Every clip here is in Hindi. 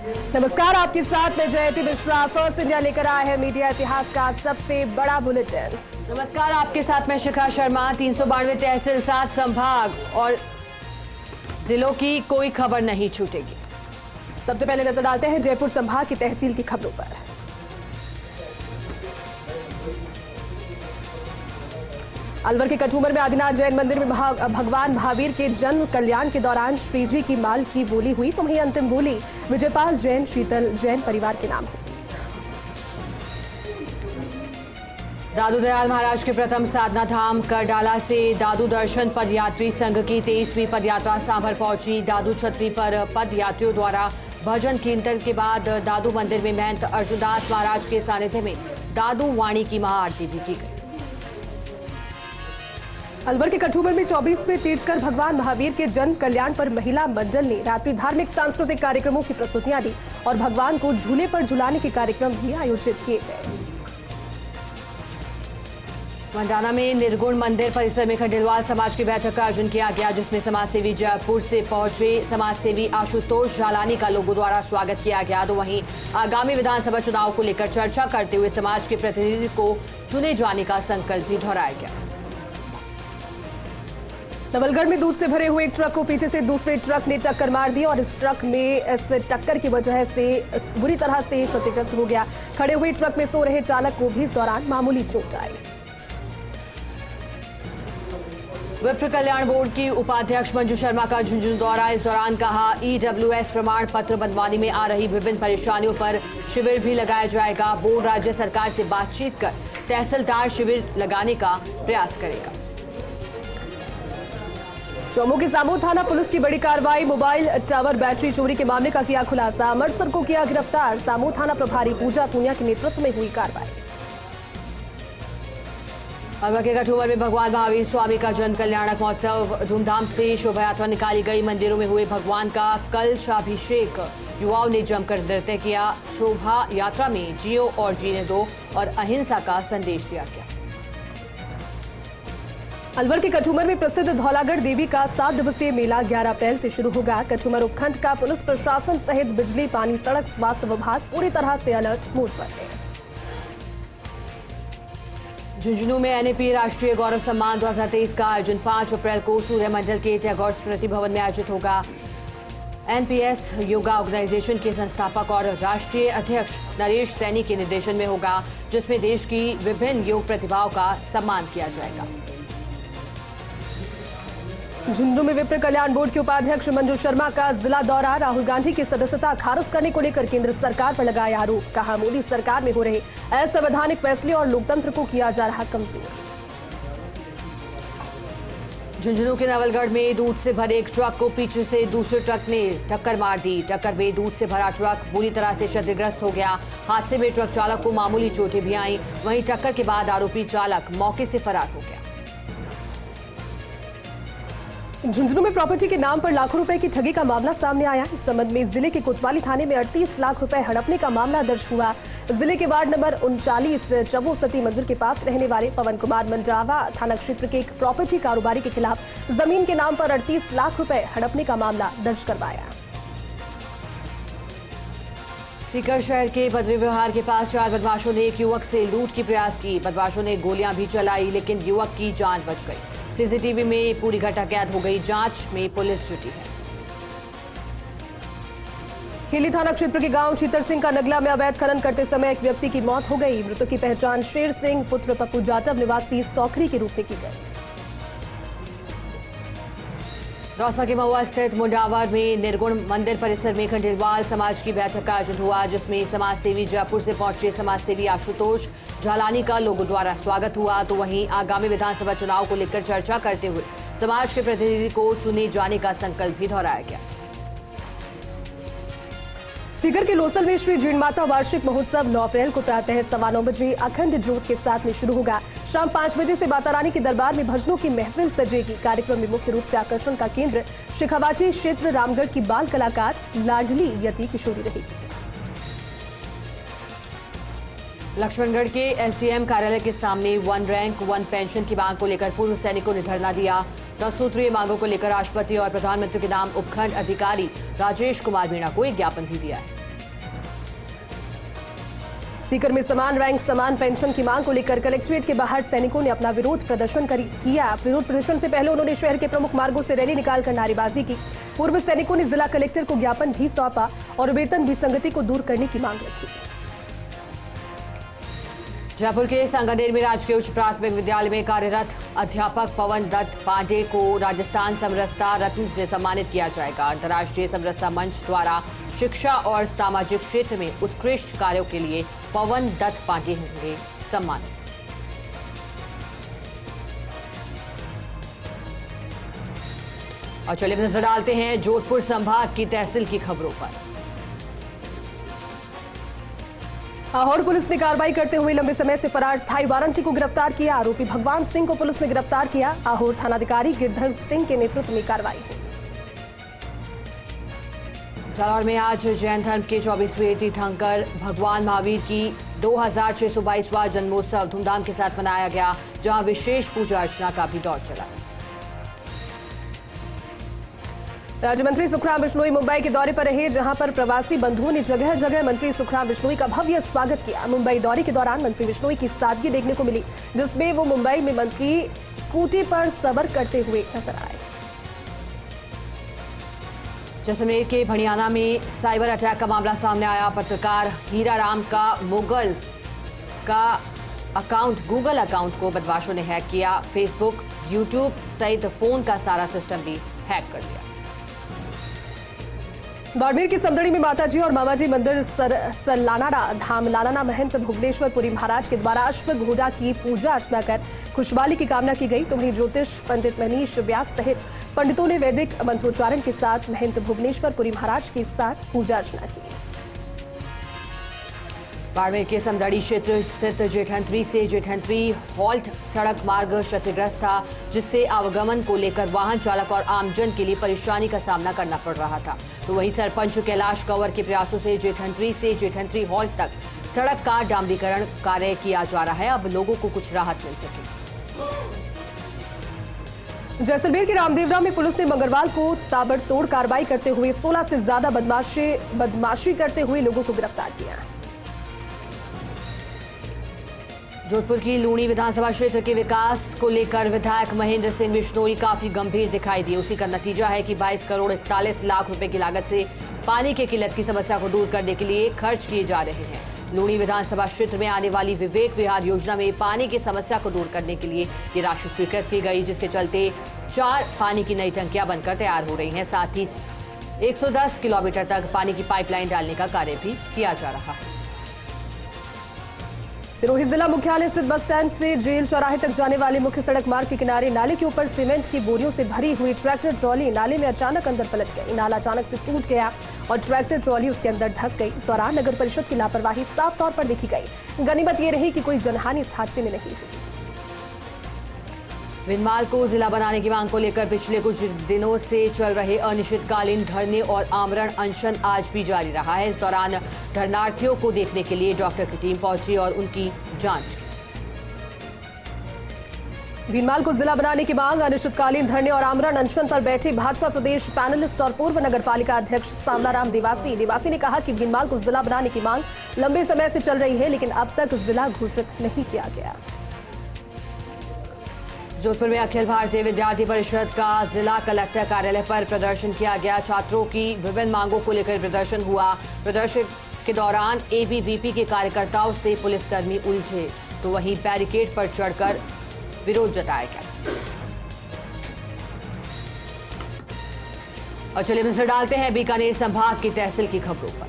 नमस्कार, आपके साथ मैं जयती मिश्रा। फर्स्ट इंडिया लेकर आया है मीडिया इतिहास का सबसे बड़ा बुलेटिन। नमस्कार, आपके साथ मैं शिखा शर्मा। 392 तहसील, 7 संभाग और जिलों की कोई खबर नहीं छूटेगी। सबसे पहले नजर डालते हैं जयपुर संभाग की तहसील की खबरों पर। अलवर के कठूमर में आदिनाथ जैन मंदिर में भगवान महावीर के जन्म कल्याण के दौरान श्रीजी की माल की बोली हुई, तो वहीं अंतिम बोली विजयपाल जैन शीतल जैन परिवार के नाम हुई। दादू दयाल महाराज के प्रथम साधना धाम करडाला से दादू दर्शन पदयात्री संघ की 23वीं पदयात्रा सांभर पहुंची। दादू छतरी पर पद यात्रियों द्वारा भजन कीर्तन के बाद दादू मंदिर में महंत अर्जुनदास महाराज के सानिध्य में दादू वाणी की महाआरती भी की गई। अलवर के कठूमर में 24वें तीर्थकर भगवान महावीर के जन्म कल्याण पर महिला मंडल ने रात्रि धार्मिक सांस्कृतिक कार्यक्रमों की प्रस्तुतियां दी और भगवान को झूले पर झुलाने के कार्यक्रम भी आयोजित किए गए। मंडाना में निर्गुण मंदिर परिसर में खंडेलवाल समाज की बैठक का आयोजन किया गया, जिसमें समाजसेवी जयपुर से पहुंचे समाजसेवी आशुतोष झालानी का लोगों द्वारा स्वागत किया गया। तो वहीं आगामी विधानसभा चुनाव को लेकर चर्चा करते हुए समाज के प्रतिनिधि को चुने जाने का संकल्प भी दोहराया गया। नवलगढ़ में दूध से भरे हुए एक ट्रक को पीछे से दूसरे ट्रक ने टक्कर मार दी और इस ट्रक में इस टक्कर की वजह से बुरी तरह से क्षतिग्रस्त हो गया। खड़े हुए ट्रक में सो रहे चालक को भी इस दौरान मामूली चोट आई। विप्र कल्याण बोर्ड की उपाध्यक्ष मंजू शर्मा का झुंझुनू दौरा। इस दौरान कहा, ईडब्ल्यूएस प्रमाण पत्र बनवाने में आ रही विभिन्न परेशानियों पर शिविर भी लगाया जाएगा। बोर्ड राज्य सरकार से बातचीत कर तहसीलदार शिविर लगाने का प्रयास करेगा। चौमू की सामू थाना पुलिस की बड़ी कार्रवाई। मोबाइल टावर बैटरी चोरी के मामले का किया खुलासा। अमरसर को किया गिरफ्तार। सामू थाना प्रभारी पूजा पूनिया के नेतृत्व में हुई कार्रवाई। अलवर के कठूमर में भगवान महावीर स्वामी का जन्म कल्याणक महोत्सव धूमधाम से शोभा यात्रा निकाली गई। मंदिरों में हुए भगवान का कलशाभिषेक, युवाओं ने जमकर नृत्य किया। शोभा यात्रा में जियो और जीने दो और अहिंसा का संदेश दिया गया। अलवर के कठूमर में प्रसिद्ध धौलागढ़ देवी का 7 दिवसीय मेला 11 अप्रैल से शुरू होगा। कठूमर उपखंड का पुलिस प्रशासन सहित बिजली, पानी, सड़क, स्वास्थ्य विभाग पूरी तरह से अलर्ट मोड पर है। झुंझुनू में एनएपी राष्ट्रीय गौरव सम्मान 2023 का आयोजन 5 अप्रैल को सूर्यमंडल के टैगोर स्मृति भवन में आयोजित होगा। एनपीएस योगा ऑर्गेनाइजेशन के संस्थापक और राष्ट्रीय अध्यक्ष नरेश सैनी के निर्देशन में होगा, जिसमें देश की विभिन्न योग प्रतिभाओं का सम्मान किया जाएगा। झुंझुनू में विप्र कल्याण बोर्ड के उपाध्यक्ष मंजू शर्मा का जिला दौरा। राहुल गांधी की सदस्यता खारिज करने को लेकर केंद्र सरकार पर लगाया आरोप। कहा, मोदी सरकार में हो रहे असंवैधानिक फैसले और लोकतंत्र को किया जा रहा कमजोर। झुंझुनू के नवलगढ़ में दूध से भरे एक ट्रक को पीछे से दूसरे ट्रक ने टक्कर मार दी। टक्कर में दूध से भरा ट्रक बुरी तरह से क्षतिग्रस्त हो गया। हादसे में ट्रक चालक को मामूली चोटें भी आईं। वहीं टक्कर के बाद आरोपी चालक मौके से फरार हो गया। झुंझुनू में प्रॉपर्टी के नाम पर लाखों रुपए की ठगी का मामला सामने आया। इस संबंध में जिले के कोतवाली थाने में 38 लाख रुपए हड़पने का मामला दर्ज हुआ। जिले के वार्ड नंबर 39 चबो सती मंदिर के पास रहने वाले पवन कुमार मंडावा थाना क्षेत्र के एक प्रॉपर्टी कारोबारी के खिलाफ जमीन के नाम पर 38 लाख रुपए हड़पने का मामला दर्ज करवाया। सीकर शहर के बद्री विहार के पास 4 बदमाशों ने एक युवक से लूट की प्रयास की। बदमाशों ने गोलियां भी चलाई, लेकिन युवक की जान बच गई। सीसीटीवी में पूरी घटना कैद हो गई। जांच में पुलिस जुटी है। खेली थाना क्षेत्र के गांव चीतर सिंह का नगला में अवैध खनन करते समय एक व्यक्ति की मौत हो गई। मृतक की पहचान शेर सिंह पुत्र पप्पू जाटव निवासी सौखरी के रूप में की गई। दौसा के महुआ स्थित मुंडावर में निर्गुण मंदिर परिसर में खंडेलवाल समाज की बैठक का आयोजन हुआ, जिसमें समाजसेवी जयपुर से पहुंचे समाजसेवी आशुतोष झालानी का लोगों द्वारा स्वागत हुआ। तो वहीं आगामी विधानसभा चुनाव को लेकर चर्चा करते हुए समाज के प्रतिनिधि को चुने जाने का संकल्प भी दोहराया गया। सीकर के लोसल में श्री जीण माता वार्षिक महोत्सव 9 अप्रैल को प्रातः 9:15 बजे अखंड ज्योत के साथ में शुरू होगा। शाम 5 बजे से माता रानी के दरबार में भजनों की महफिल सजेगी। कार्यक्रम में मुख्य रूप से आकर्षण का केंद्र शेखावाटी क्षेत्र रामगढ़ की बाल कलाकार लाडली यति किशोरी रहेगी। लक्ष्मणगढ़ के एसडीएम कार्यालय के सामने 1 रैंक 1 पेंशन की मांग को लेकर पूर्व सैनिकों ने धरना दिया। 10 सूत्रीय मांगों को लेकर राष्ट्रपति और प्रधानमंत्री के नाम उपखंड अधिकारी राजेश कुमार मीणा को एक ज्ञापन भी दिया है। सीकर में समान रैंक समान पेंशन की मांग को लेकर कलेक्ट्रेट के बाहर सैनिकों ने अपना विरोध प्रदर्शन किया। विरोध प्रदर्शन से पहले उन्होंने शहर के प्रमुख मार्गों से रैली निकालकर नारेबाजी की। पूर्व सैनिकों ने जिला कलेक्टर को ज्ञापन भी सौंपा और वेतन विसंगति को दूर करने की मांग रखी। जयपुर के सांगानेर में राजकीय उच्च प्राथमिक विद्यालय में कार्यरत अध्यापक पवन दत्त पांडे को राजस्थान समरसता रत्न से सम्मानित किया जाएगा। अंतर्राष्ट्रीय समरसता मंच द्वारा शिक्षा और सामाजिक क्षेत्र में उत्कृष्ट कार्यों के लिए पवन दत्त पांडे होंगे सम्मानित। और चलिए नजर डालते हैं जोधपुर संभाग की तहसील की खबरों पर। आहोर पुलिस ने कार्रवाई करते हुए लंबे समय से फरार स्थायी वारंटी को गिरफ्तार किया। आरोपी भगवान सिंह को पुलिस ने गिरफ्तार किया। आहोर थानाधिकारी गिरधर सिंह के नेतृत्व में कार्रवाई हुई। जालौर में आज जैन धर्म के 24वें तीर्थंकर भगवान महावीर की 2622वां जन्मोत्सव धूमधाम के साथ मनाया गया, जहां विशेष पूजा अर्चना का भी दौर चला। राज्य मंत्री सुखराम बिश्नोई मुंबई के दौरे पर रहे, जहां पर प्रवासी बंधुओं ने जगह जगह मंत्री सुखराम बिश्नोई का भव्य स्वागत किया। मुंबई दौरे के दौरान मंत्री बिश्नोई की सादगी देखने को मिली, जिसमें वो मुंबई में मंत्री स्कूटी पर सवार करते हुए नजर आए। जैसलमेर के भड़ियाना में साइबर अटैक का मामला सामने आया। पत्रकार हीरा राम का गूगल अकाउंट को बदमाशों ने हैक किया। फेसबुक, यूट्यूब सहित फोन का सारा सिस्टम भी हैक कर लिया। बाड़मेर की समदड़ी में माताजी और मामाजी मंदिर सरलानाडा धाम लालाना महंत भुवनेश्वरपुरी महाराज के द्वारा अश्वघोड़ा की पूजा अर्चना कर खुशहाली की कामना की गई। तो वहीं ज्योतिष पंडित मनीष व्यास सहित पंडितों ने वैदिक मंत्रोच्चारण के साथ महंत भुवनेश्वरपुरी महाराज के साथ पूजा अर्चना की। बाड़मेर के समदड़ी क्षेत्र स्थित जेठंत्री से जेठंत्री हॉल्ट सड़क मार्ग क्षतिग्रस्त था, जिससे आवागमन को लेकर वाहन चालक और आमजन के लिए परेशानी का सामना करना पड़ रहा था। तो वहीं सरपंच कैलाश कंवर के प्रयासों से जेठंत्री हॉल्ट तक सड़क का डामरीकरण कार्य किया जा रहा है। अब लोगों को कुछ राहत मिल सके। जैसलमेर के रामदेवरा में पुलिस ने मंगलवार को ताबड़तोड़ कार्रवाई करते हुए 16 से ज्यादा बदमाशी करते हुए लोगों को गिरफ्तार किया। जोधपुर की लूणी विधानसभा क्षेत्र के विकास को लेकर विधायक महेंद्र सिंह बिश्नोई काफी गंभीर दिखाई दिए। उसी का नतीजा है कि 22 करोड़ 41 लाख रुपए की लागत से पानी के किल्लत की समस्या को दूर करने के लिए खर्च किए जा रहे हैं। लूणी विधानसभा क्षेत्र में आने वाली विवेक विहार योजना में पानी की समस्या को दूर करने के लिए ये राशि स्वीकृत की गई, जिसके चलते 4 पानी की नई टंकियां बनकर तैयार हो रही हैं। साथ ही 110 किलोमीटर तक पानी की पाइपलाइन डालने का कार्य भी किया जा रहा है। सिरोही जिला मुख्यालय स्थित बस स्टैंड से जेल चौराहे तक जाने वाले मुख्य सड़क मार्ग के किनारे नाले के ऊपर सीमेंट की बोरियों से भरी हुई ट्रैक्टर ट्रॉली नाले में अचानक अंदर पलट गई। नाला अचानक से टूट गया और ट्रैक्टर ट्रॉली उसके अंदर धंस गई। इस दौरान नगर परिषद की लापरवाही साफ तौर पर देखी गई। गनीमत ये रही कि कोई जनहानि इस हादसे में नहीं हुई। विनमाल को जिला बनाने की मांग को लेकर पिछले कुछ दिनों से चल रहे अनिश्चितकालीन धरने और आमरण अनशन आज भी जारी रहा है। इस दौरान धरनार्थियों को देखने के लिए डॉक्टर की टीम पहुंची और उनकी जांच की। भीनमाल को जिला बनाने की मांग, अनिश्चितकालीन धरने और आमरण अनशन पर बैठे भाजपा प्रदेश पैनलिस्ट और पूर्व नगरपालिका अध्यक्ष सांवलाराम देवासी ने कहा कि भीनमाल को जिला बनाने की मांग लंबे समय से चल रही है, लेकिन अब तक जिला घोषित नहीं किया गया। जोधपुर में अखिल भारतीय विद्यार्थी परिषद का जिला कलेक्टर कार्यालय पर प्रदर्शन किया गया। छात्रों की विभिन्न मांगों को लेकर प्रदर्शन हुआ। प्रदर्शन के दौरान एबीवीपी के कार्यकर्ताओं से पुलिसकर्मी उलझे, तो वहीं बैरिकेड पर चढ़कर विरोध जताया गया। और चलिए नजर डालते हैं बीकानेर संभाग की तहसील की खबरों पर।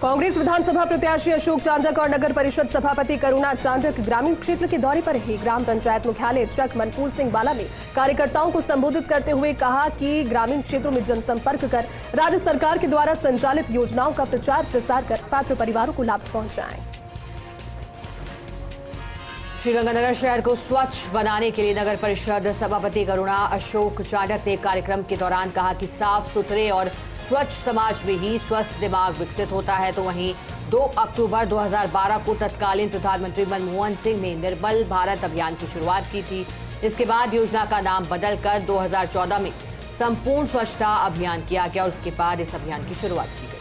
कांग्रेस विधानसभा प्रत्याशी अशोक चांडक और नगर परिषद सभापति करुणा चांडक ग्रामीण क्षेत्र के दौरे पर रहे। ग्राम पंचायत मुख्यालय चक मनफूल सिंह बाला में कार्यकर्ताओं को संबोधित करते हुए कहा कि ग्रामीण क्षेत्रों में जनसंपर्क कर राज्य सरकार के द्वारा संचालित योजनाओं का प्रचार प्रसार कर पात्र परिवारों को लाभ पहुंचाएं। श्रीगंगानगर शहर को स्वच्छ बनाने के लिए नगर परिषद सभापति करुणा अशोक चांडक ने कार्यक्रम के दौरान कहा कि साफ सुथरे और स्वच्छ समाज में ही स्वस्थ दिमाग विकसित होता है। तो वहीं 2 अक्टूबर 2012 को तत्कालीन प्रधानमंत्री मनमोहन सिंह ने निर्मल भारत अभियान की शुरुआत की थी। इसके बाद योजना का नाम बदलकर 2014 में संपूर्ण स्वच्छता अभियान किया गया और उसके बाद इस अभियान की शुरुआत की गई।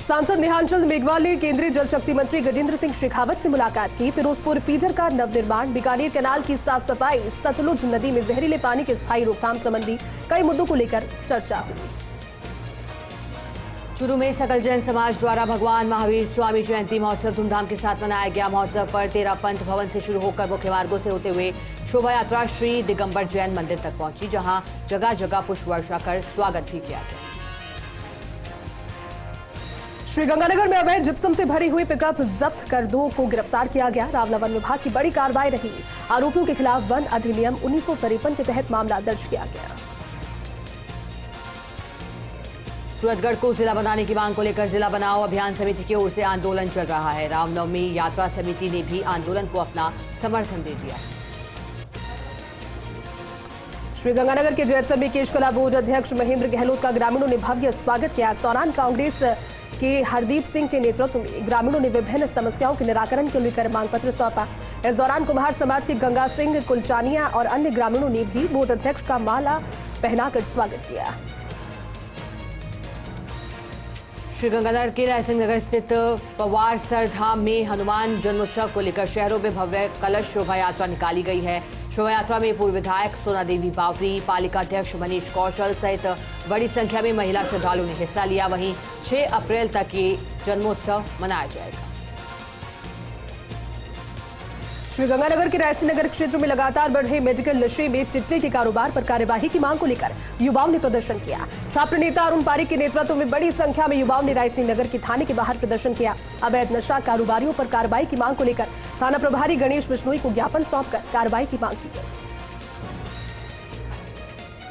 सांसद निहांचल मेघवाल ने केंद्रीय जल शक्ति मंत्री गजेंद्र सिंह शेखावत से मुलाकात की। फिरोजपुर फीडर का नवनिर्माण, बीकानेर कैनाल की साफ सफाई, सतलुज नदी में जहरीले पानी के स्थायी रोकथाम संबंधी कई मुद्दों को लेकर चर्चा हुई। चूरू में सकल जैन समाज द्वारा भगवान महावीर स्वामी जयंती महोत्सव धूमधाम के साथ मनाया गया। महोत्सव पर 13 पंथ भवन से शुरू होकर मुख्य मार्गों से होते हुए शोभा यात्रा श्री दिगंबर जैन मंदिर तक पहुंची, जहां जगह जगह पुष्प वर्षा कर स्वागत भी किया गया। श्रीगंगानगर में अवैध जिप्सम से भरी हुई पिकअप जब्त कर 2 को गिरफ्तार किया गया। रावला वन विभाग की बड़ी कार्रवाई रही। आरोपियों के खिलाफ वन अधिनियम 1953 के तहत मामला दर्ज किया गया। सूरतगढ़ को जिला बनाने की मांग को लेकर जिला बनाओ अभियान समिति की ओर से आंदोलन चल रहा है। रामनवमी यात्रा समिति ने भी आंदोलन को अपना समर्थन दे दिया। श्रीगंगानगर के जैतसर में केशकला बोर्ड अध्यक्ष महेंद्र गहलोत का ग्रामीणों ने भव्य स्वागत किया। इस दौरान कांग्रेस के हरदीप सिंह के नेतृत्व में ग्रामीणों ने विभिन्न समस्याओं के निराकरण को लेकर मांग पत्र सौंपा। इस दौरान कुम्हार समाज के गंगा सिंह कुलचानिया और अन्य ग्रामीणों ने भी बोर्ड अध्यक्ष का माला पहनाकर स्वागत किया। श्रीगंगानगर के रायसिंह नगर स्थित पवार सर धाम में हनुमान जन्मोत्सव को लेकर शहरों में भव्य कलश शोभा यात्रा निकाली गई है। शोभा यात्रा में पूर्व विधायक सोना देवी बावरी, पालिका अध्यक्ष मनीष कौशल सहित बड़ी संख्या में महिला श्रद्धालुओं ने हिस्सा लिया। वहीं 6 अप्रैल तक ये जन्मोत्सव मनाया जाएगा। श्रीगंगानगर के रायसिंह नगर क्षेत्र में लगातार बढ़ रहे मेडिकल नशे में चिट्टे के कारोबार पर कार्यवाही की मांग को लेकर युवाओं ने प्रदर्शन किया। छात्र नेता अरुण पारिक के नेतृत्व में बड़ी संख्या में युवाओं ने रायसिंह नगर के थाने के बाहर प्रदर्शन किया। अवैध नशा कारोबारियों पर कार्रवाई की मांग को लेकर थाना प्रभारी गणेश बिश्नोई को ज्ञापन सौंपकर कार्रवाई की मांग की गई।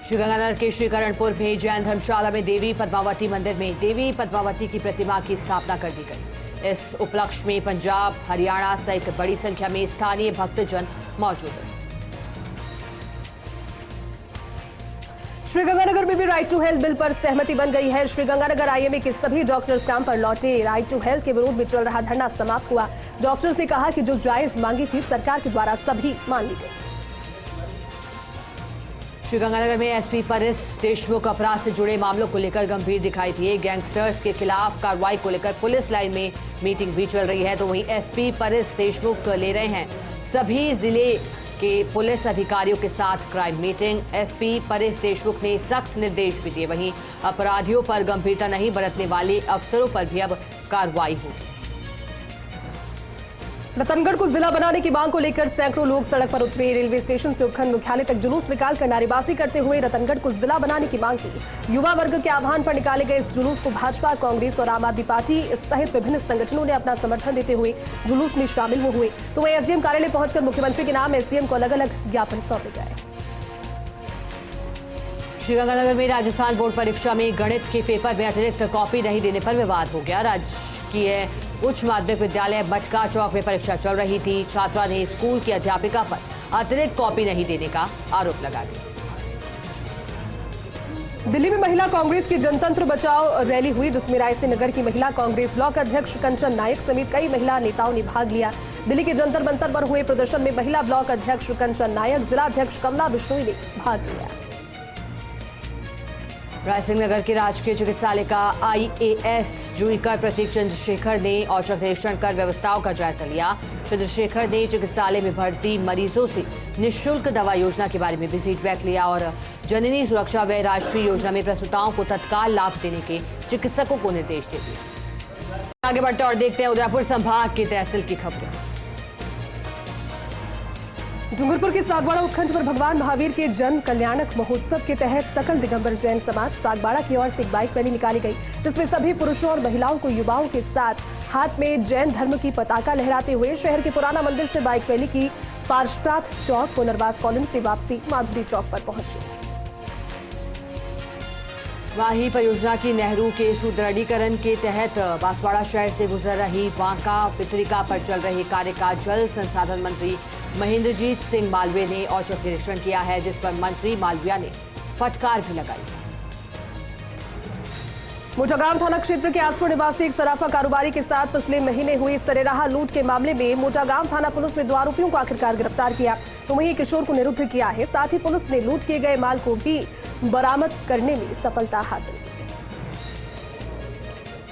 श्रीगंगानगर के श्रीकरणपुर में जैन धर्मशाला में देवी पद्मावती मंदिर में देवी पद्मावती की प्रतिमा की स्थापना कर दी गई। इस उपलक्ष्य में पंजाब, हरियाणा सहित बड़ी संख्या में स्थानीय भक्तजन मौजूद हैं। श्रीगंगानगर में भी राइट टू हेल्थ बिल पर सहमति बन गई है। श्रीगंगानगर आईएमए के सभी डॉक्टर्स काम पर लौटे। राइट टू हेल्थ के विरोध में चल रहा धरना समाप्त हुआ। डॉक्टर्स ने कहा कि जो जायज मांगी थी सरकार के द्वारा सभी मान ली गई। श्रीगंगानगर में एसपी परेश देशमुख अपराध से जुड़े मामलों को लेकर गंभीर दिखाई दिए। गैंगस्टर्स के खिलाफ कार्रवाई को लेकर पुलिस लाइन में मीटिंग भी चल रही है। तो वहीं एसपी परेश देशमुख ले रहे हैं सभी जिले के पुलिस अधिकारियों के साथ crime meeting. SP Paresh Deshmukh ने सख्त निर्देश भी दिए। वहीं अपराधियों पर गंभीरता नहीं बरतने वाले अफसरों पर भी अब कार्रवाई होगी। रतनगढ़ को जिला बनाने की मांग को लेकर सैकड़ों लोग सड़क पर उतरे। रेलवे स्टेशन से उपखंड मुख्यालय तक जुलूस निकालकर नारेबाजी करते हुए रतनगढ़ को जिला बनाने की मांग की। युवा वर्ग के आह्वान पर निकाले गए इस जुलूस को भाजपा, कांग्रेस और आम आदमी पार्टी सहित विभिन्न संगठनों ने अपना समर्थन देते हुए जुलूस में शामिल हुए। तो वहीं एसडीएम कार्यालय पहुंचकर मुख्यमंत्री के नाम एसडीएम को अलग अलग ज्ञापन सौंपे गए। श्रीगंगानगर में राजस्थान बोर्ड परीक्षा में गणित के पेपर में अतिरिक्त कॉपी नहीं देने पर विवाद हो गया। राजकीय उच्च माध्यमिक विद्यालय मटका चौक में परीक्षा चल रही थी। छात्रा ने स्कूल की अध्यापिका पर अतिरिक्त कॉपी नहीं देने का आरोप लगा दिया। दिल्ली में महिला कांग्रेस की जनतंत्र बचाओ रैली हुई, जिसमें रायसिंह नगर की महिला कांग्रेस ब्लॉक अध्यक्ष कंचन नायक समेत कई महिला नेताओं ने भाग लिया। दिल्ली के जंतर मंतर पर हुए प्रदर्शन में महिला ब्लॉक अध्यक्ष कंचन नायक, जिला अध्यक्ष कमला बिश्नोई ने भाग लिया। रायसिंह नगर के राजकीय चिकित्सालय का आईएएस जूनिकर प्रतीक चंद्रशेखर ने औचक निरीक्षण कर व्यवस्थाओं का जायजा लिया। चंद्रशेखर ने चिकित्सालय में भर्ती मरीजों से निःशुल्क दवा योजना के बारे में भी फीडबैक लिया और जननी सुरक्षा व राष्ट्रीय योजना में प्रसूताओं को तत्काल लाभ देने के चिकित्सकों को निर्देश दे दिए। आगे बढ़ते और देखते हैं उदयपुर संभाग की तहसील की खबरें। डूंगरपुर के सागवाड़ा उपखंड पर भगवान महावीर के जन कल्याणक महोत्सव के तहत सकल दिगंबर जैन समाज सागवाड़ा की ओर से एक बाइक रैली निकाली गई, जिसमें सभी पुरुषों और महिलाओं को युवाओं के साथ हाथ में जैन धर्म की पताका लहराते हुए शहर के पुराना मंदिर से बाइक रैली की पार्षनाथ चौक, पुनर्वास कॉलोनी से वापसी माधुरी चौक पर पहुंची। वाही परियोजना की नेहरू के सुदृढ़ीकरण के तहत बांसवाड़ा शहर से गुजर रही बांका पितरिका पर चल रहे कार्य का जल संसाधन मंत्री महेंद्रजीत सिंह मालवीय ने औचक निरीक्षण किया है, जिस पर मंत्री मालवीय ने फटकार भी लगाई। मोटागांव थाना क्षेत्र के आसपुर निवासी एक सराफा कारोबारी के साथ पिछले महीने हुई सरेराह लूट के मामले में मोटागांव थाना पुलिस ने 2 आरोपियों को आखिरकार गिरफ्तार किया। तो वहीं किशोर को निरुद्ध किया है। साथ ही पुलिस ने लूट किए गए माल को भी बरामद करने में सफलता हासिल की।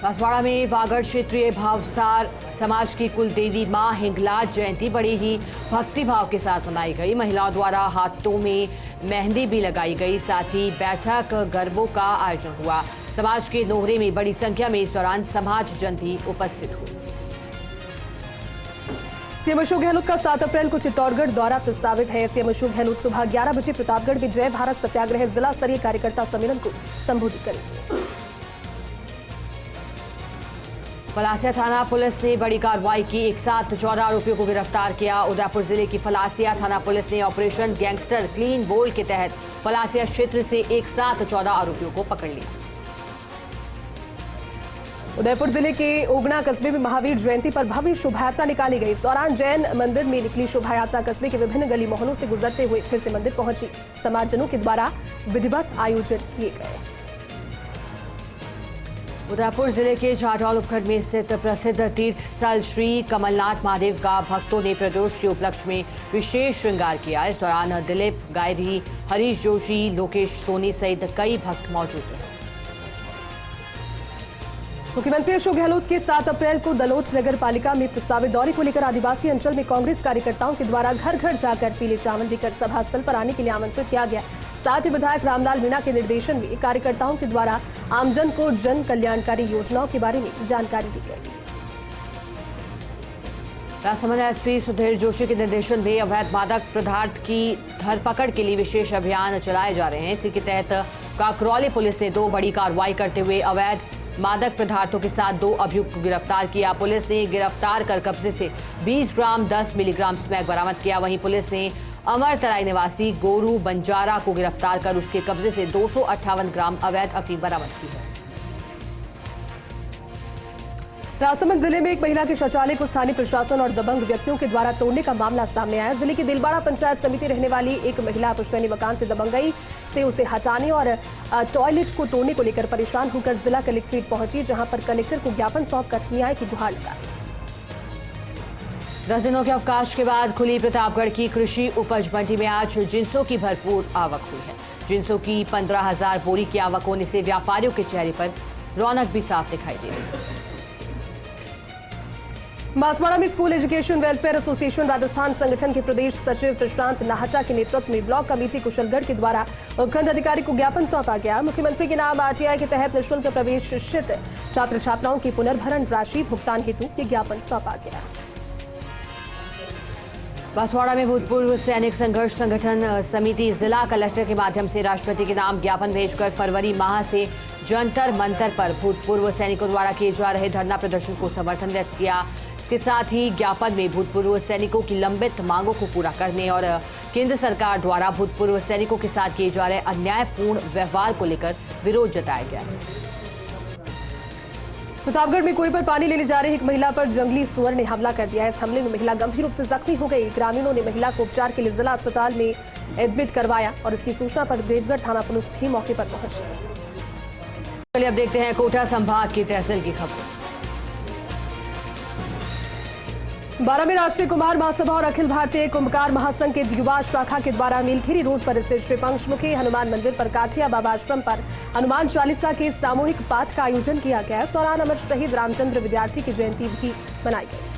बांसवाड़ा में वागड़ क्षेत्रीय भावसार समाज की कुल देवी मां हिंगलाज जयंती बड़ी ही भक्तिभाव के साथ मनाई गई। महिलाओं द्वारा हाथों में मेहंदी भी लगाई गई। साथ ही बैठक गरबों का आयोजन हुआ। समाज के नोहरे में बड़ी संख्या में इस दौरान समाज जन भी उपस्थित हुए। सीएम अशोक गहलोत का 7 अप्रैल को चित्तौड़गढ़ दौरा प्रस्तावित है। सीएम अशोक गहलोत सुबह 11 बजे प्रतापगढ़ में जय भारत सत्याग्रह जिला स्तरीय कार्यकर्ता सम्मेलन को संबोधित करेंगे। फलासिया थाना पुलिस ने बड़ी कार्रवाई की। एक साथ 14 आरोपियों को गिरफ्तार किया। उदयपुर जिले की फलासिया थाना पुलिस ने ऑपरेशन गैंगस्टर क्लीन बोल्ड के तहत फलासिया क्षेत्र से एक साथ 14 आरोपियों को पकड़ लिया। उदयपुर जिले के ओगना कस्बे में महावीर जयंती पर भव्य शोभा यात्रा निकाली गई। इस दौरान जैन मंदिर में निकली शोभा यात्रा कस्बे के विभिन्न गली मोहल्लों से गुजरते हुए फिर से मंदिर पहुंची। समाजजनों के द्वारा विधिवत आयोजन किए गए। उदयपुर जिले के जाडौल उपखंड में स्थित प्रसिद्ध तीर्थ स्थल श्री कमलनाथ महादेव का भक्तों ने प्रदोष के उपलक्ष्य में विशेष श्रृंगार किया। इस दौरान दिलीप गायरी, हरीश जोशी, लोकेश सोनी सहित कई भक्त मौजूद रहे। मुख्यमंत्री अशोक गहलोत के 7 अप्रैल को दलोच नगर पालिका में प्रस्तावित दौरे को लेकर आदिवासी अंचल में कांग्रेस कार्यकर्ताओं के द्वारा घर घर जाकर पीले चावल देकर सभा स्थल पर आने के लिए आमंत्रित किया गया। साथ ही विधायक रामलाल मीणा के निर्देशन में कार्यकर्ताओं के द्वारा आमजन को जन कल्याणकारी योजनाओं के बारे में जानकारी दी गई। राजसमंद एसपी सुधीर जोशी के निर्देशन में अवैध मादक पदार्थ की धरपकड़ के लिए विशेष अभियान चलाए जा रहे हैं। इसी के तहत काकरौली पुलिस ने 2 बड़ी कार्रवाई करते हुए अवैध मादक पदार्थों के साथ 2 अभियुक्त को गिरफ्तार किया। पुलिस ने गिरफ्तार कर कब्जे से 20 ग्राम 10 मिलीग्राम स्मैक बरामद किया। वहीं पुलिस ने अमरतलाई निवासी गोरू बंजारा को गिरफ्तार कर उसके कब्जे से 258 ग्राम अवैध अफीम बरामद की है। राजसमंद जिले में एक महिला के शौचालय को स्थानीय प्रशासन और दबंग व्यक्तियों के द्वारा तोड़ने का मामला सामने आया। जिले की दिलबाड़ा पंचायत समिति रहने वाली एक महिला पुश्तैनी मकान से दबंगई से उसे हटाने और टॉयलेट को तोड़ने को लेकर परेशान होकर जिला कलेक्ट्रेट पहुंची, जहां पर कलेक्टर को ज्ञापन सौंपकर न्याय की गुहार लगाई। 10 दिनों के अवकाश के बाद खुली प्रतापगढ़ की कृषि उपज मंडी में आज जिंसों की भरपूर आवक हुई है। जिंसों की 15,000 बोरी की आवक होने से व्यापारियों के चेहरे पर रौनक भी साफ दिखाई दे रही है। बांसवाड़ा में school education welfare association Rajasthan संगठन के प्रदेश सचिव प्रशांत नाहटा के नेतृत्व में ब्लॉक कमेटी कुशलगढ़ के द्वारा उपखंड अधिकारी को ज्ञापन सौंपा गया। मुख्यमंत्री के नाम आरटीआई के तहत निःशुल्क प्रवेश इच्छित छात्र छात्राओं की पुनर्भरण राशि भुगतान हेतु ये ज्ञापन सौंपा गया। बांसवाड़ा में भूतपूर्व सैनिक संघर्ष संगठन समिति जिला कलेक्टर के माध्यम से राष्ट्रपति के नाम ज्ञापन भेजकर फरवरी माह से जंतर मंतर पर भूतपूर्व सैनिकों द्वारा किए जा रहे धरना प्रदर्शन को समर्थन व्यक्त किया। इसके साथ ही ज्ञापन में भूतपूर्व सैनिकों की लंबित मांगों को पूरा करने और केंद्र सरकार द्वारा भूतपूर्व सैनिकों के साथ किए जा रहे अन्यायपूर्ण व्यवहार को लेकर विरोध जताया गया है। प्रतापगढ़ में कुएं पर पानी लेने जा रही एक महिला पर जंगली सुअर ने हमला कर दिया। इस हमले में महिला गंभीर रूप से जख्मी हो गई। ग्रामीणों ने महिला को उपचार के लिए जिला अस्पताल में एडमिट करवाया और इसकी सूचना पर देवगढ़ थाना पुलिस भी मौके पर पहुंची। चलिए अब देखते हैं कोटा संभाग की तहसील की खबर। 12 में राष्ट्रीय कुम्हार महासभा और अखिल भारतीय कुंभकार महासंघ के युवा शाखा के द्वारा मीलखीरी रोड पर स्थित श्री पंचमुखी हनुमान मंदिर पर काठिया बाबा आश्रम पर हनुमान चालीसा के सामूहिक पाठ का आयोजन किया गया। इस दौरान अमर शहीद रामचंद्र विद्यार्थी की जयंती भी मनाई गई।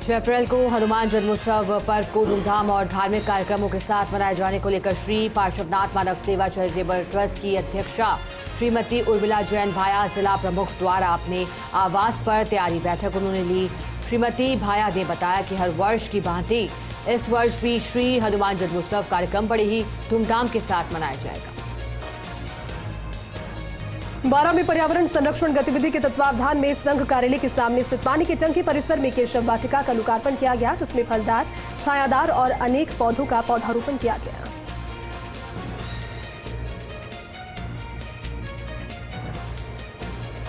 6 अप्रैल को हनुमान जन्मोत्सव पर्व को धूमधाम और धार्मिक कार्यक्रमों के साथ मनाए जाने को लेकर श्री पार्श्वनाथ मानव सेवा चैरिटेबल ट्रस्ट की अध्यक्षा श्रीमती उर्मिला जैन भाया जिला प्रमुख द्वारा अपने आवास पर तैयारी बैठक उन्होंने ली। श्रीमती भाया ने बताया कि हर वर्ष की भांति इस वर्ष भी श्री हनुमान जन्मोत्सव कार्यक्रम बड़े ही धूमधाम के साथ मनाया जाएगा। 12 में पर्यावरण संरक्षण गतिविधि के तत्वावधान में संघ कार्यालय के सामने स्थित पानी की टंकी परिसर में केशव वाटिका का लोकार्पण किया गया, जिसमें फलदार, छायादार और अनेक पौधों का पौधारोपण किया गया।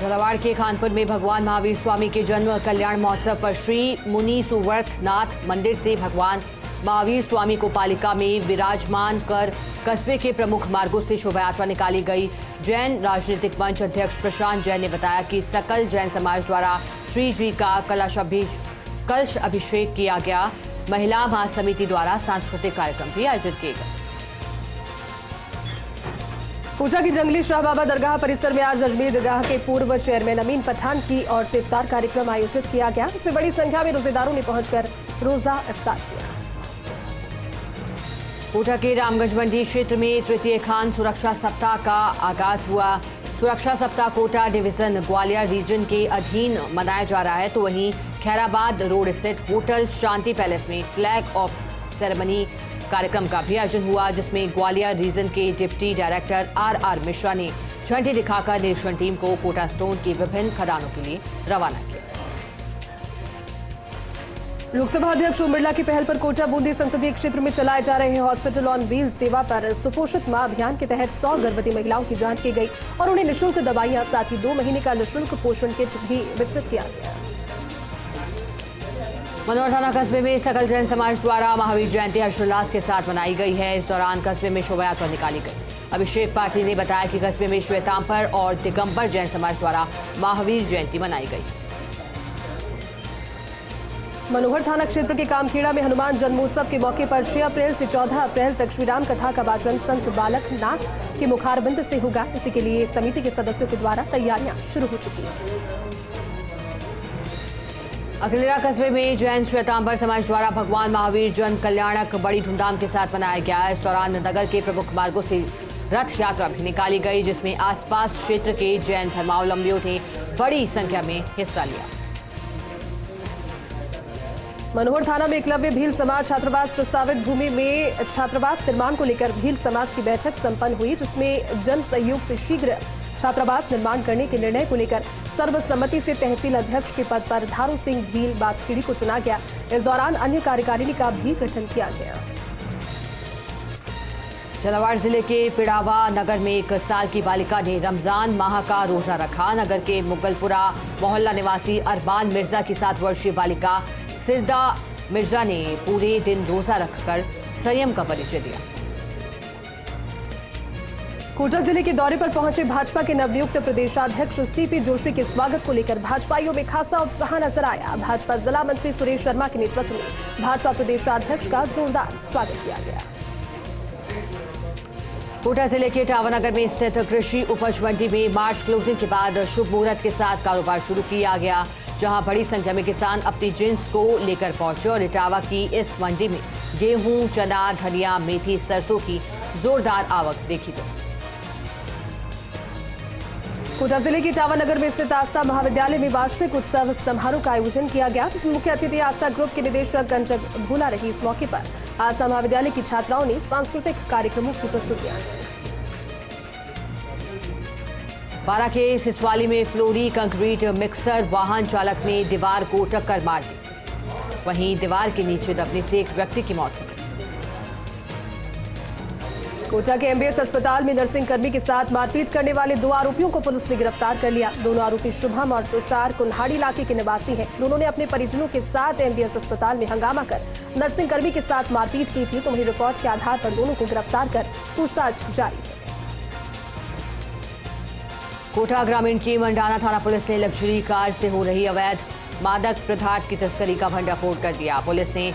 झालावाड़ के खानपुर में भगवान महावीर स्वामी के जन्म कल्याण महोत्सव पर श्री मुनि सुवर्तनाथ मंदिर से भगवान महावीर स्वामी को पालिका में विराजमान कर कस्बे के प्रमुख मार्गों से शोभा यात्रा निकाली गई। जैन राजनीतिक मंच अध्यक्ष प्रशांत जैन ने बताया कि सकल जैन समाज द्वारा श्री जी का कलश अभिषेक किया गया। महिला महासमिति द्वारा सांस्कृतिक कार्यक्रम भी आयोजित किए गए। कोटा की जंगली शाह बाबा दरगाह परिसर में आज अजमेर दरगाह के पूर्व चेयरमैन अमीन पठान की ओर से इफ्तार कार्यक्रम आयोजित किया गया। इसमें बड़ी संख्या में रोजेदारों ने पहुंचकर रोजा इफ्तार किया। कोटा के रामगंज मंडी क्षेत्र में तृतीय खान सुरक्षा सप्ताह का आगाज हुआ। सुरक्षा सप्ताह कोटा डिवीजन ग्वालियर रीजन के अधीन मनाया जा रहा है, तो वहीं खैराबाद रोड स्थित होटल शांति पैलेस में फ्लैग ऑफ सेरेमनी कार्यक्रम का भी आयोजन हुआ, जिसमें ग्वालियर रीजन के डिप्टी डायरेक्टर आर मिश्रा ने झंडे दिखाकर निरीक्षण टीम को कोटा स्टोन की विभिन्न खदानों के लिए रवाना किया। लोकसभा अध्यक्ष ओम बिरला की पहल पर कोटा बूंदी संसदीय क्षेत्र में चलाए जा रहे हॉस्पिटल ऑन व्हील सेवा पर सुपोषित मां अभियान के तहत 100 गर्भवती महिलाओं की जांच की गई और उन्हें निःशुल्क दवाइयां, साथ ही 2 महीने का निःशुल्क पोषण किट भी वितरित किया गया। मनोहर थाना कस्बे में सकल जैन समाज द्वारा महावीर जयंती हर्षोल्लास के साथ मनाई गई है। इस दौरान कस्बे में शोभा यात्रा निकाली गई। अभिषेक पाटिल ने बताया कि कस्बे में श्वेतांबर और दिगंबर जैन समाज द्वारा महावीर जयंती मनाई गई। मनोहर थाना क्षेत्र के कामखेड़ा में हनुमान जन्मोत्सव के मौके पर 6 अप्रैल से 14 अप्रैल तक श्रीराम कथा का वाचन संत बालक नाथ के मुखारबिंद से होगा। इसी के लिए समिति के सदस्यों के द्वारा तैयारियां शुरू हो चुकी हैं। अखिलेरा कस्बे में जैन श्वेतांबर समाज द्वारा भगवान महावीर जन कल्याणक बड़ी धूमधाम के साथ मनाया गया। इस दौरान नगर के प्रमुख मार्गों से रथ यात्रा भी निकाली गई, जिसमें आसपास क्षेत्र के जैन धर्मावलंबियों ने बड़ी संख्या में हिस्सा लिया। मनोहर थाना में एकलव्य भील समाज छात्रावास प्रस्तावित भूमि में छात्रावास निर्माण को लेकर भील समाज की बैठक संपन्न हुई, जिसमें जन सहयोग से शीघ्र छात्रावास निर्माण करने के निर्णय को लेकर सर्वसम्मति से तहसील अध्यक्ष के पद पर धारू सिंह भील बासखेड़ी को चुना गया। इस दौरान अन्य कार्यकारिणी का भी गठन किया गया। झालावाड़ जिले के पिड़ावा नगर में 1 साल की बालिका ने रमजान माह का रोजा रखा। नगर के मुगलपुरा मोहल्ला निवासी अरबान मिर्जा की 7 वर्षीय बालिका सिरदा मिर्जा ने पूरे दिन रोजा रखकर संयम का परिचय दिया। कोटा जिले के दौरे पर पहुंचे भाजपा के नवनियुक्त प्रदेशाध्यक्ष सीपी जोशी के स्वागत को लेकर भाजपाइयों में खासा उत्साह नजर आया। भाजपा जिला मंत्री सुरेश शर्मा के नेतृत्व में भाजपा प्रदेशाध्यक्ष का जोरदार स्वागत किया गया। कोटा जिले के टावनगर में स्थित कृषि उपज मंडी में मार्च क्लोजिंग के बाद शुभ मुहूर्त के साथ कारोबार शुरू किया गया, जहां बड़ी संख्या में किसान अपनी जिन्स को लेकर पहुंचे और इटावा की इस मंडी में गेहूं, चना, धनिया, मेथी, सरसों की जोरदार आवक देखी गई। कोटा जिले के टावानगर में स्थित आस्था महाविद्यालय में वार्षिक उत्सव समारोह का आयोजन किया गया, जिसमें मुख्य अतिथि आस्था ग्रुप के निदेशक गंजक भूला रही। इस मौके पर आस्था महाविद्यालय की छात्राओं ने सांस्कृतिक कार्यक्रमों की प्रस्तुतियां दी। बारा के सिसवाली में फ्लोरी कंक्रीट मिक्सर वाहन चालक ने दीवार को टक्कर मार दी। वहीं दीवार के नीचे दबने से एक व्यक्ति की मौत हो गई। कोटा के एमबीएस अस्पताल में नर्सिंग कर्मी के साथ मारपीट करने वाले 2 आरोपियों को पुलिस ने गिरफ्तार कर लिया। दोनों आरोपी शुभम और तुषार कुल्हाड़ी इलाके के निवासी हैं। दोनों ने अपने परिजनों के साथ एमबीएस अस्पताल में हंगामा कर नर्सिंग कर्मी के साथ मारपीट की थी, तो वहीं रिकॉर्ड के आधार पर दोनों को गिरफ्तार कर पूछताछ जारी है। कोटा ग्रामीण की मंडाना थाना पुलिस ने लग्जरी कार से हो रही अवैध मादक पदार्थ की तस्करी का भंडाफोड़ कर दिया। पुलिस ने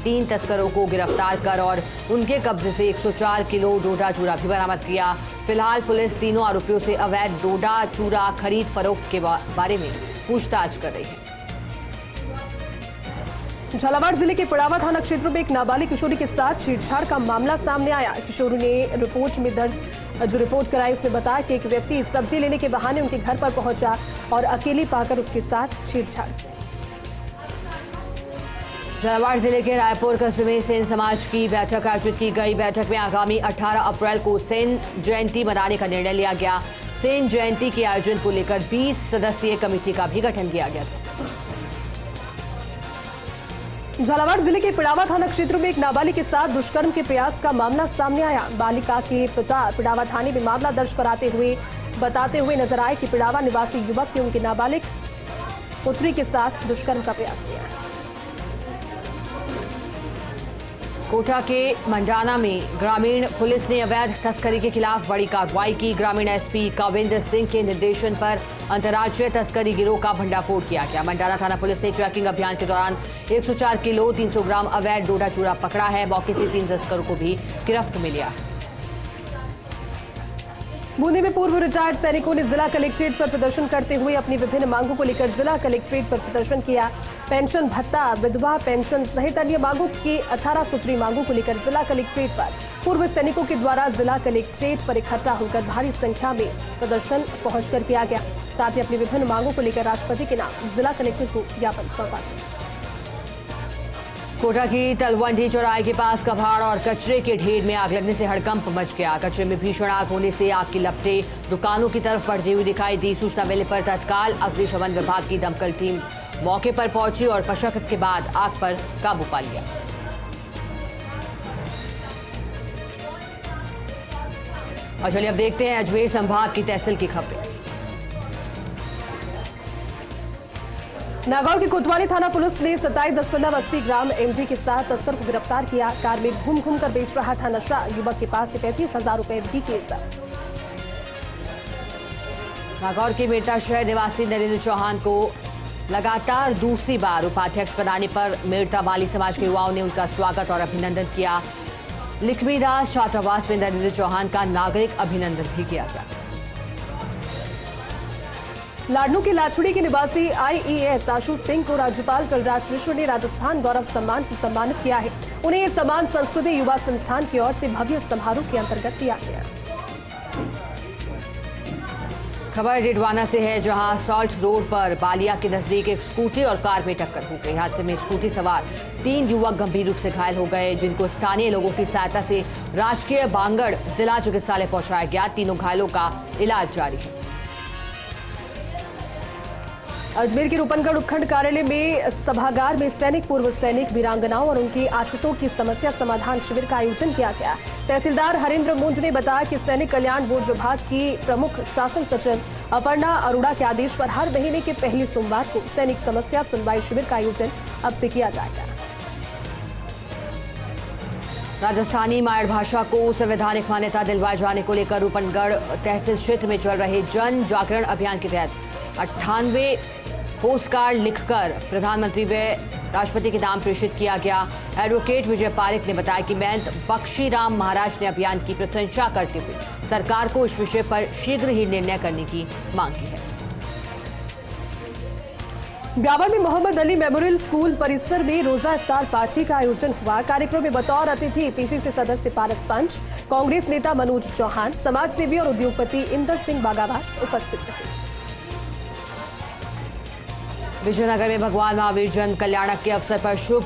3 तस्करों को गिरफ्तार कर और उनके कब्जे से 104 किलो डोडा चूरा भी बरामद किया। फिलहाल पुलिस तीनों आरोपियों से अवैध डोडा चूरा खरीद फरोख्त के बारे में पूछताछ कर रही है। झालावाड़ जिले के पिड़ावा थाना क्षेत्र में एक नाबालिग किशोरी के साथ छेड़छाड़ का मामला सामने आया। किशोरी ने रिपोर्ट में दर्ज रिपोर्ट कराई, उसने बताया कि एक व्यक्ति सब्जी लेने के बहाने उनके घर पर पहुंचा और अकेली पाकर उसके साथ छेड़छाड़ की। झालावाड़ जिले के रायपुर कस्बे में सेन समाज की बैठक आयोजित की गई। बैठक में आगामी 18 अप्रैल को सेन जयंती मनाने का निर्णय लिया गया। सेन जयंती के आयोजन को लेकर 20 सदस्यीय कमेटी का भी गठन किया गया था। झालावाड़ जिले के पिड़ावा थाना क्षेत्र में एक नाबालिग के साथ दुष्कर्म के प्रयास का मामला सामने आया। बालिका के पिता पिड़ावा थाने में मामला दर्ज बताते हुए नजर आए कि पिड़ावा निवासी युवक ने उनके नाबालिग पुत्री के साथ दुष्कर्म का प्रयास किया है। कोटा के मंडाना में ग्रामीण पुलिस ने अवैध तस्करी के खिलाफ बड़ी कार्रवाई की। ग्रामीण एसपी काविंद्र सिंह के निर्देशन पर अंतर्राज्यीय तस्करी गिरोह का भंडाफोड़ किया गया। मंडाना थाना पुलिस ने चेकिंग अभियान के दौरान 104 किलो 300 ग्राम अवैध डोडा चूरा पकड़ा है। मौके से 3 तस्करों को भी गिरफ्त में लिया। बूंदी में पूर्व रिटायर्ड सैनिकों ने जिला कलेक्ट्रेट पर प्रदर्शन करते हुए अपनी विभिन्न मांगों को लेकर जिला कलेक्ट्रेट पर प्रदर्शन किया। पेंशन भत्ता, विधवा पेंशन सहित अन्य मांगों की 18 सूत्री मांगों को लेकर जिला कलेक्ट्रेट पर पूर्व सैनिकों के द्वारा जिला कलेक्ट्रेट पर इकट्ठा होकर भारी संख्या में प्रदर्शन पहुंचकर किया गया। साथ ही अपनी विभिन्न मांगों को लेकर राष्ट्रपति के नाम जिला कलेक्टर को ज्ञापन सौंपा। कोटा की तलवंडी चौराहे के पास कबाड़ और कचरे के ढेर में आग लगने से हड़कंप मच गया। कचरे में भीषण आग होने से आग की लपटें दुकानों की तरफ बढ़ती हुई दिखाई दी। सूचना मिलने पर तत्काल अग्निशमन विभाग की दमकल टीम मौके पर पहुंची और मशक्कत के बाद आग पर काबू पा लिया। और चलिए अब देखते हैं अजमेर संभाग की तहसील की खबरें। नागौर की कोतवाली थाना पुलिस ने 27.80 ग्राम एमडी के साथ तस्कर को गिरफ्तार किया। कार में घूम घूम कर बेच रहा था नशा। युवक के पास से 35,000 रुपए भी केस। नागौर के मेरता शहर निवासी नरेंद्र चौहान को लगातार दूसरी बार उपाध्यक्ष बनाने पर मेरता माली समाज के युवाओं ने उनका स्वागत और अभिनंदन किया। लिखमीदास छात्रावास में नरेंद्र चौहान का नागरिक अभिनंदन भी किया गया। लाडनू के लाछुड़ी के निवासी आईएएस आशु सिंह को राज्यपाल कलराज मिश्र ने राजस्थान गौरव सम्मान से सम्मानित किया है। उन्हें यह सम्मान संस्कृति युवा संस्थान की ओर से भव्य समारोह के अंतर्गत दिया गया। खबर डिडवाना से है, जहां सॉल्ट रोड पर बालिया के नजदीक एक स्कूटी और कार में टक्कर हो गई। हादसे में स्कूटी सवार 3 युवक गंभीर रूप से घायल हो गए, जिनको स्थानीय लोगों की सहायता से राजकीय बांगड़ जिला चिकित्सालय पहुंचाया गया। तीनों घायलों का इलाज जारी है। अजमेर के रूपनगढ़ उपखंड कार्यालय में सभागार में सैनिक, पूर्व सैनिक, वीरांगनाओं और उनके आश्रितों की समस्या समाधान शिविर का आयोजन किया गया। तहसीलदार हरेंद्र मुंज ने बताया कि सैनिक कल्याण बोर्ड विभाग की प्रमुख शासन सचिव अपर्णा अरोड़ा के आदेश पर हर महीने के पहले सोमवार को सैनिक समस्या सुनवाई शिविर का आयोजन अब से किया जाएगा। राजस्थानी मायड़ भाषा को संवैधानिक मान्यता दिलवाए जाने को लेकर रूपनगढ़ तहसील क्षेत्र में चल रहे जन जागरण अभियान के तहत 98 पोस्ट कार्ड लिखकर प्रधानमंत्री व राष्ट्रपति के नाम प्रेषित किया गया। एडवोकेट विजय पारिक ने बताया कि महंत बख्शीराम महाराज ने अभियान की प्रशंसा करते हुए सरकार को इस विषय पर शीघ्र ही निर्णय करने की मांग की है। ब्यावर में मोहम्मद अली मेमोरियल स्कूल परिसर में रोजा इफ्तार पार्टी का आयोजन हुआ। कार्यक्रम में बतौर अतिथि पीसीसी सदस्य पारस पंच, कांग्रेस नेता मनोज चौहान, समाज सेवी और उद्योगपति इंदर सिंह बागावास उपस्थित रहे। विजयनगर में भगवान महावीर जन कल्याणक के अवसर पर शुभ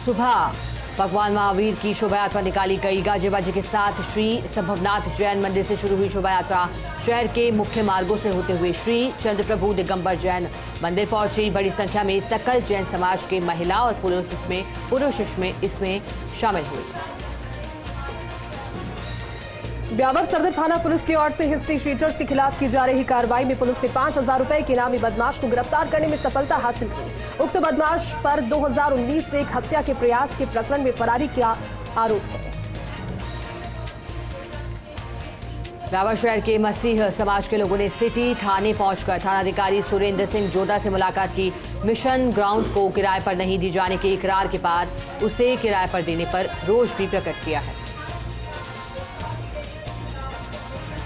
सुबह भगवान महावीर की शोभा यात्रा निकाली गई। गाजे बाजे के साथ श्री संभवनाथ जैन मंदिर से शुरू हुई शोभा यात्रा शहर के मुख्य मार्गों से होते हुए श्री चंद्रप्रभु दिगंबर जैन मंदिर पहुंची। बड़ी संख्या में सकल जैन समाज के महिला और पुरुष इसमें शामिल हुए। ब्यावर सदर थाना पुलिस की ओर से हिस्ट्री शीटर्स के खिलाफ की जा रही कार्रवाई में पुलिस ने 5,000 रुपए के इनामी बदमाश को गिरफ्तार करने में सफलता हासिल की। उक्त बदमाश पर 2019 से एक हत्या के प्रयास के प्रकरण में फरारी का आरोप है। ब्यावर शहर के मसीह समाज के लोगों ने सिटी थाने पहुंचकर थानाधिकारी सुरेंद्र सिंह जोधा से मुलाकात की। मिशन ग्राउंड को किराए पर नहीं दी जाने के इकरार के बाद उसे किराए पर देने पर रोष भी प्रकट किया है।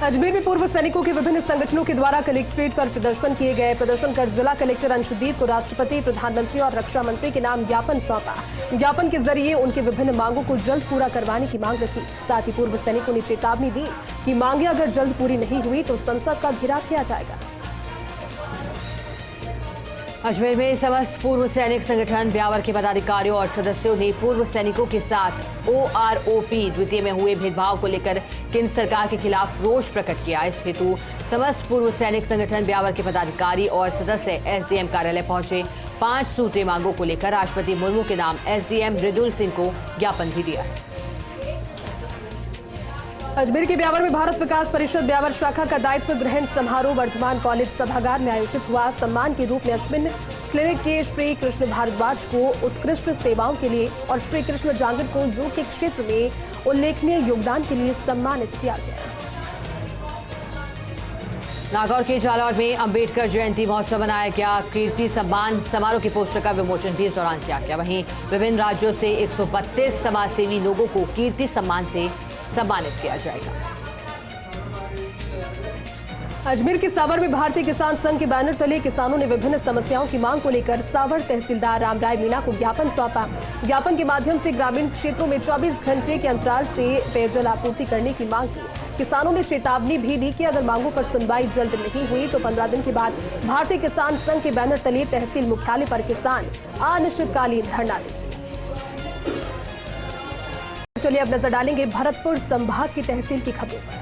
अजमेर में पूर्व सैनिकों के विभिन्न संगठनों के द्वारा कलेक्ट्रेट पर प्रदर्शन किए गए। प्रदर्शन कर जिला कलेक्टर अंशुदीप को राष्ट्रपति, प्रधानमंत्री और रक्षा मंत्री के नाम ज्ञापन सौंपा। ज्ञापन के जरिए उनकी विभिन्न मांगों को जल्द पूरा करवाने की मांग रखी। साथ ही पूर्व सैनिकों ने चेतावनी दी कि मांगे अगर जल्द पूरी नहीं हुई तो संसद का घेराव किया जाएगा। अजमेर में समस्त पूर्व सैनिक संगठन ब्यावर के पदाधिकारियों और सदस्यों ने पूर्व सैनिकों के साथ ओआरओपी द्वितीय में हुए भेदभाव को लेकर केंद्र सरकार के खिलाफ रोष प्रकट किया। इस हेतु समस्त पूर्व सैनिक संगठन ब्यावर के पदाधिकारी और सदस्य एसडीएम कार्यालय पहुंचे। 5 सूत्री मांगों को लेकर राष्ट्रपति मुर्मू के नाम एसडीएम मृदुल सिंह को ज्ञापन भी दिया है। अजमेर के ब्यावर में भारत विकास परिषद ब्यावर शाखा का दायित्व ग्रहण समारोह वर्धमान कॉलेज सभागार में आयोजित हुआ। सम्मान के रूप में अश्विन क्लिनिक के श्री कृष्ण भारद्वाज को उत्कृष्ट सेवाओं के लिए और श्री कृष्ण जांगड़ को योग के क्षेत्र में उल्लेखनीय योगदान के लिए सम्मानित किया गया। नागौर के जालौर में अंबेडकर जयंती महोत्सव मनाया गया। कीर्ति सम्मान समारोह के पोस्टर का विमोचन भी इस दौरान किया गया। वहीं विभिन्न राज्यों से 132 समाजसेवी लोगों को कीर्ति सम्मान से सम्मानित किया जाएगा। अजमेर के सावर में भारतीय किसान संघ के बैनर तले किसानों ने विभिन्न समस्याओं की मांग को लेकर सावर तहसीलदार रामराय मीणा को ज्ञापन सौंपा। ज्ञापन के माध्यम से ग्रामीण क्षेत्रों में 24 घंटे के अंतराल से पेयजल आपूर्ति करने की मांग की। किसानों ने चेतावनी भी दी कि अगर मांगों पर सुनवाई जल्द नहीं हुई तो 15 दिन के बाद भारतीय किसान संघ के बैनर तले तहसील मुख्यालय पर किसान अनिश्चितकालीन धरना देंगे। चलिए अब नजर डालेंगे भरतपुर संभाग की तहसील की खबरों पर।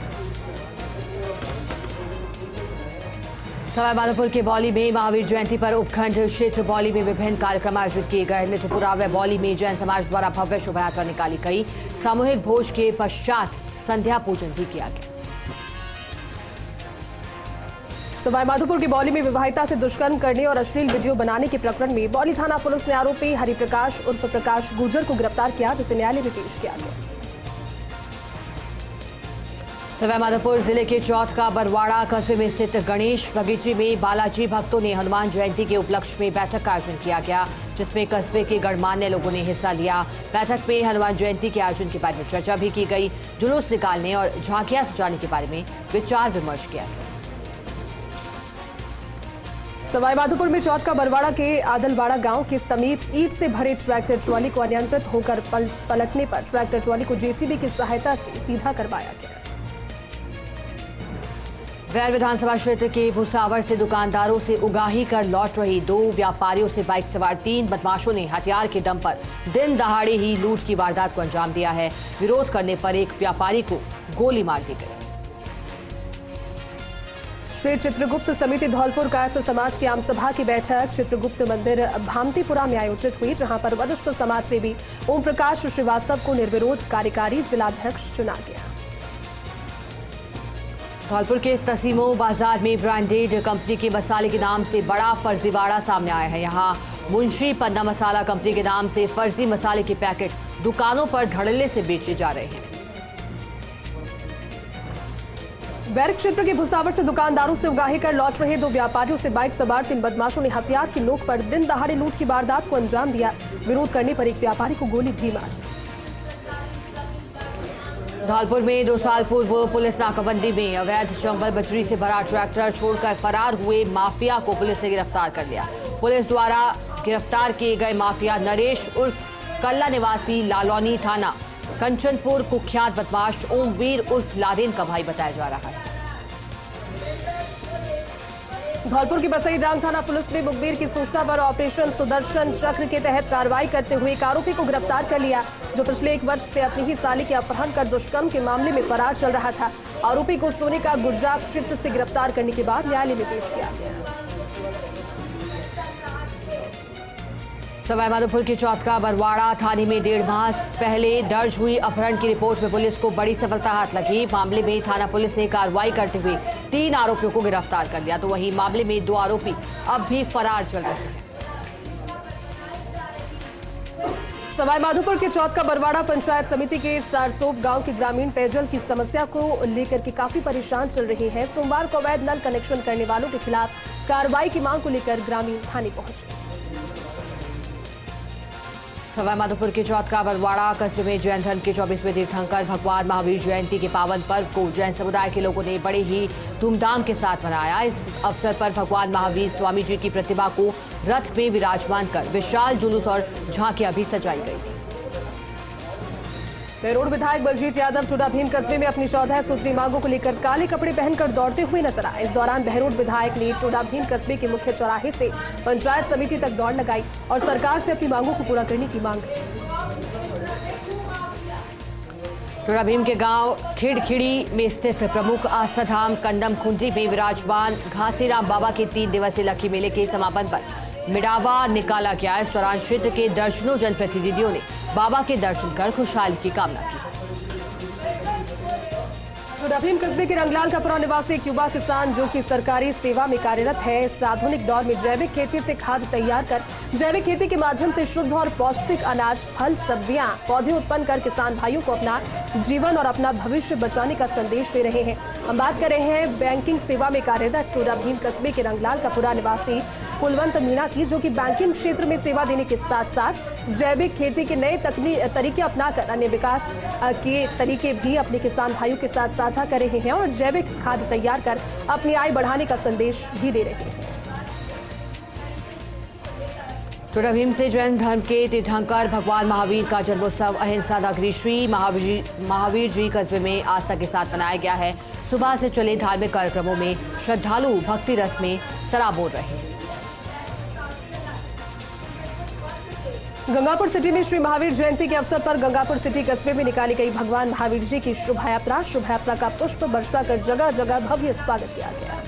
सवाईमाधोपुर के बौली में महावीर जयंती पर उपखंड क्षेत्र बौली में विभिन्न कार्यक्रम आयोजित किए गए। मित्रपुरा व बौली में जैन समाज द्वारा भव्य शोभा यात्रा निकाली गई। सामूहिक भोज के पश्चात संध्या पूजन भी किया गया। सवाईमाधोपुर के बौली में विवाहिता से दुष्कर्म करने और अश्लील वीडियो बनाने के प्रकरण में बौली थाना पुलिस ने आरोपी हरिप्रकाश उर्फ प्रकाश गुर्जर को गिरफ्तार किया, जिसे न्यायालय में पेश किया गया। सवाईमाधोपुर जिले के चौथ का बरवाड़ा कस्बे में स्थित गणेश बगीचे में बालाजी भक्तों ने हनुमान जयंती के उपलक्ष्य में बैठक का आयोजन किया गया, जिसमें कस्बे के गणमान्य लोगों ने हिस्सा लिया। बैठक में हनुमान जयंती के आयोजन के बारे में चर्चा भी की गई। जुलूस निकालने और झांकियां सजाने के बारे में विचार विमर्श किया गया। सवाईमाधोपुर में चौथ का बरवाड़ा के आदलवाड़ा गांव के समीप ईंट से भरे ट्रैक्टर ट्रॉली को अनियंत्रित होकर पलटने पर ट्रैक्टर ट्रॉली को जेसीबी की सहायता से सीधा करवाया गया। वैर विधानसभा क्षेत्र के भुसावर से दुकानदारों से उगाही कर लौट रही 2 व्यापारियों से बाइक सवार 3 बदमाशों ने हथियार के दम पर दिन दहाड़े ही लूट की वारदात को अंजाम दिया है। विरोध करने पर एक व्यापारी को गोली मार दी गई। श्री चित्रगुप्त समिति धौलपुर कायस्थ समाज की आम सभा की बैठक चित्रगुप्त मंदिर भामतीपुरा में आयोजित हुई, जहां पर वरिष्ठ समाज सेवी ओम प्रकाश श्रीवास्तव को निर्विरोध कार्यकारी जिलाध्यक्ष चुना गया। धौलपुर के तसीमो बाजार में ब्रांडेड कंपनी के मसाले के नाम से बड़ा फर्जीवाड़ा सामने आया है। यहां मुंशी पन्ना मसाला कंपनी के नाम से फर्जी मसाले के पैकेट दुकानों पर धड़ल्ले से बेचे जा रहे हैं। बैरक क्षेत्र के भुसावर से दुकानदारों से उगाही कर लौट रहे 2 व्यापारियों से बाइक सवार 3 बदमाशों ने हथियार की नोक पर दिन दहाड़े लूट की वारदात को अंजाम दिया। विरोध करने पर एक व्यापारी को गोली भी मार दी। धौलपुर में 2 साल पूर्व पुलिस नाकाबंदी में अवैध चंबल बजरी से भरा ट्रैक्टर छोड़कर फरार हुए माफिया को पुलिस ने गिरफ्तार कर लिया। पुलिस द्वारा गिरफ्तार किए गए माफिया नरेश उर्फ कल्ला निवासी लालौनी थाना कंचनपुर कुख्यात बदमाश ओमवीर उर्फ लादेन का भाई बताया जा रहा है। धौलपुर की बसई डांग थाना पुलिस ने मुखबिर की सूचना पर ऑपरेशन सुदर्शन चक्र के तहत कार्रवाई करते हुए एक आरोपी को गिरफ्तार कर लिया, जो पिछले 1 वर्ष से अपनी ही साली के अपहरण कर दुष्कर्म के मामले में फरार चल रहा था। आरोपी को सोने का गुजरात क्षेत्र से गिरफ्तार करने के बाद न्यायालय में पेश किया गया। सवाईमाधोपुर के चौथ का बरवाड़ा थाने में 1.5 माह पहले दर्ज हुई अपहरण की रिपोर्ट में पुलिस को बड़ी सफलता हाथ लगी। मामले में थाना पुलिस ने कार्रवाई करते हुए 3 आरोपियों को गिरफ्तार कर लिया, तो वहीं मामले में 2 आरोपी अब भी फरार चल रहे हैं। सवाईमाधोपुर के चौथ का बरवाड़ा पंचायत समिति के सारसोप गांव के ग्रामीण पेयजल की समस्या को लेकर के काफी परेशान चल रहे हैं। सोमवार को अवैध नल कनेक्शन करने वालों के खिलाफ कार्रवाई की मांग को लेकर ग्रामीण थाने पहुंचे। सवाईमाधोपुर के चौथ का बरवाड़ा कस्बे में जैन धर्म के 24वें तीर्थंकर भगवान महावीर जयंती के पावन पर्व को जैन समुदाय के लोगों ने बड़े ही धूमधाम के साथ मनाया। इस अवसर पर भगवान महावीर स्वामी जी की प्रतिमा को रथ में विराजमान कर विशाल जुलूस और झांकियां भी सजाई गई। बहरोड विधायक बलजीत यादव टोडा भीम कस्बे में अपनी 14 सूत्री मांगों को लेकर काले कपड़े पहनकर दौड़ते हुए नजर आए। इस दौरान बहरोड विधायक ने टोडा भीम कस्बे के मुख्य चौराहे से पंचायत समिति तक दौड़ लगाई और सरकार से अपनी मांगों को पूरा करने की मांग की। टोडा भीम के गांव खिड़खिड़ी में स्थित प्रमुख आस्था धाम कंदम खुंजी में विराजमान घासीराम बाबा के 3 दिवसीय लक्खी मेले के समापन पर मिडावा निकाला गया। इस दौरान क्षेत्र के दर्जनों जनप्रतिनिधियों ने बाबा के दर्शन कर खुशहाली की कामना की। टोडा भीम कस्बे के रंगलाल का पुरा निवासी एक युवा किसान जो कि सरकारी सेवा में कार्यरत है, इस आधुनिक दौर में जैविक खेती से खाद तैयार कर जैविक खेती के माध्यम से शुद्ध और पौष्टिक अनाज, फल, सब्जियां, पौधे उत्पन्न कर किसान भाइयों को अपना जीवन और अपना भविष्य बचाने का संदेश दे रहे हैं। हम बात कर रहे हैं बैंकिंग सेवा में कार्यरत टोडा भीम कस्बे के रंगलाल का पुरा निवासी कुलवंत मीणा की, जो कि बैंकिंग क्षेत्र में सेवा देने के साथ साथ जैविक खेती के नए तरीके अपनाकर अन्य विकास के तरीके भी अपने किसान भाइयों के साथ साझा कर रहे हैं और जैविक खाद तैयार कर अपनी आय बढ़ाने का संदेश भी दे रहे हैं। छोटा भीम से जैन धर्म के तीर्थंकर भगवान महावीर का जन्मोत्सव अहिंसा नगरी श्री महावीर जी कस्बे में आस्था के साथ मनाया गया है। सुबह से चले धार्मिक कार्यक्रमों में श्रद्धालु भक्ति रस में सराबोर रहे। गंगापुर सिटी में श्री महावीर जयंती के अवसर पर गंगापुर सिटी कस्बे में निकाली गई भगवान महावीर जी की शोभा यात्रा का पुष्प वर्षा कर जगह जगह भव्य स्वागत किया गया।